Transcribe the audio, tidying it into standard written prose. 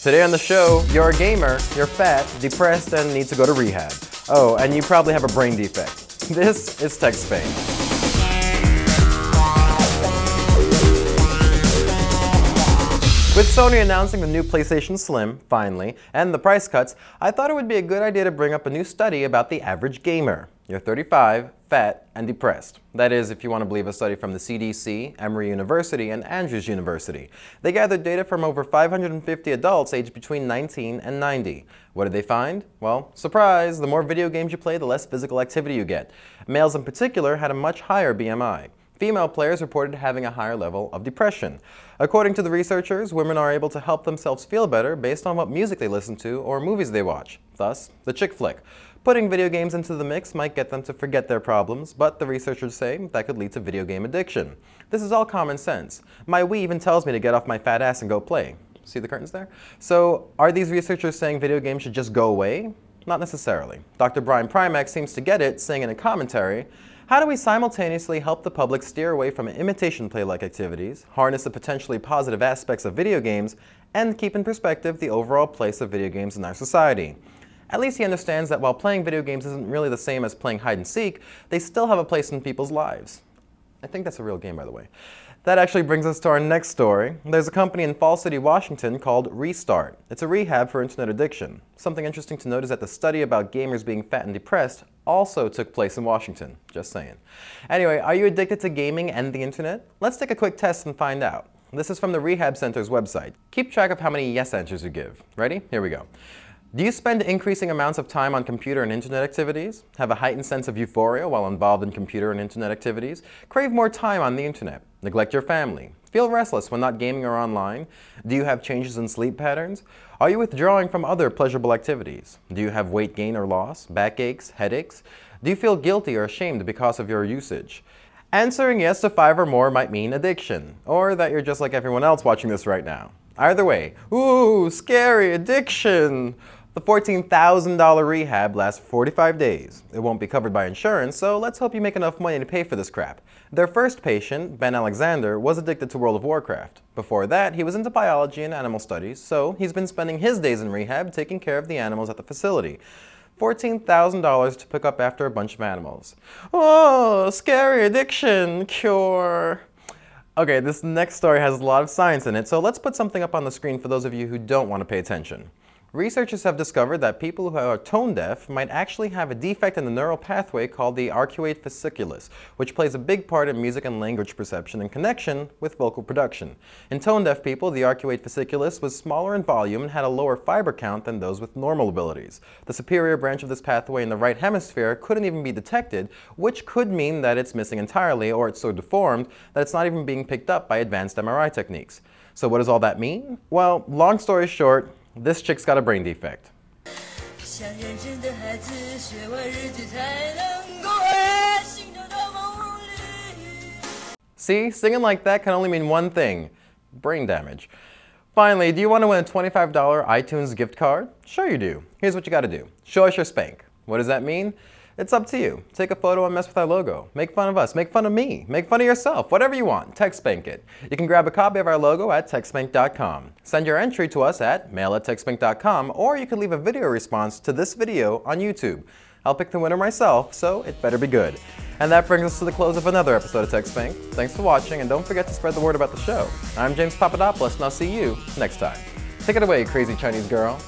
Today on the show, you're a gamer, you're fat, depressed, and need to go to rehab. Oh, and you probably have a brain defect. This is Tech Spank. With Sony announcing the new PlayStation Slim, finally, and the price cuts, I thought it would be a good idea to bring up a new study about the average gamer. You're 35, fat, and depressed. That is, if you want to believe a study from the CDC, Emory University, and Andrews University. They gathered data from over 550 adults aged between 19 and 90. What did they find? Well, surprise, the more video games you play, the less physical activity you get. Males in particular had a much higher BMI. Female players reported having a higher level of depression. According to the researchers, women are able to help themselves feel better based on what music they listen to or movies they watch. Thus, the chick flick. Putting video games into the mix might get them to forget their problems, but the researchers say that could lead to video game addiction. This is all common sense. My Wii even tells me to get off my fat ass and go play. See the curtains there? So, are these researchers saying video games should just go away? Not necessarily. Dr. Brian Primack seems to get it, saying in a commentary, "How do we simultaneously help the public steer away from imitation play-like activities, harness the potentially positive aspects of video games, and keep in perspective the overall place of video games in our society?" At least he understands that while playing video games isn't really the same as playing hide and seek, they still have a place in people's lives. I think that's a real game, by the way. That actually brings us to our next story. There's a company in Falls City, Washington called Restart. It's a rehab for internet addiction. Something interesting to note is that the study about gamers being fat and depressed also took place in Washington. Just saying. Anyway, are you addicted to gaming and the internet? Let's take a quick test and find out. This is from the Rehab Center's website. Keep track of how many yes answers you give. Ready? Here we go. Do you spend increasing amounts of time on computer and internet activities? Have a heightened sense of euphoria while involved in computer and internet activities? Crave more time on the internet? Neglect your family? Feel restless when not gaming or online? Do you have changes in sleep patterns? Are you withdrawing from other pleasurable activities? Do you have weight gain or loss, backaches, headaches? Do you feel guilty or ashamed because of your usage? Answering yes to 5 or more might mean addiction, or that you're just like everyone else watching this right now. Either way, ooh, scary addiction! The $14,000 rehab lasts 45 days. It won't be covered by insurance, so let's hope you make enough money to pay for this crap. Their first patient, Ben Alexander, was addicted to World of Warcraft. Before that, he was into biology and animal studies, so he's been spending his days in rehab taking care of the animals at the facility. $14,000 to pick up after a bunch of animals. Oh, scary addiction cure. Okay, this next story has a lot of science in it, so let's put something up on the screen for those of you who don't want to pay attention. Researchers have discovered that people who are tone deaf might actually have a defect in the neural pathway called the arcuate fasciculus, which plays a big part in music and language perception and connection with vocal production. In tone deaf people, the arcuate fasciculus was smaller in volume and had a lower fiber count than those with normal abilities. The superior branch of this pathway in the right hemisphere couldn't even be detected, which could mean that it's missing entirely or it's so deformed that it's not even being picked up by advanced MRI techniques. So what does all that mean? Well, long story short, this chick's got a brain defect. See, singing like that can only mean one thing: brain damage. Finally, do you want to win a $25 iTunes gift card? Sure you do. Here's what you gotta do. Show us your spank. What does that mean? It's up to you. Take a photo and mess with our logo. Make fun of us. Make fun of me. Make fun of yourself. Whatever you want. Tech Spank it. You can grab a copy of our logo at techspank.com. Send your entry to us at mail@techspank.com, or you can leave a video response to this video on YouTube. I'll pick the winner myself, so it better be good. And that brings us to the close of another episode of Tech Spank. Thanks for watching, and don't forget to spread the word about the show. I'm James Papadopoulos, and I'll see you next time. Take it away, crazy Chinese girl.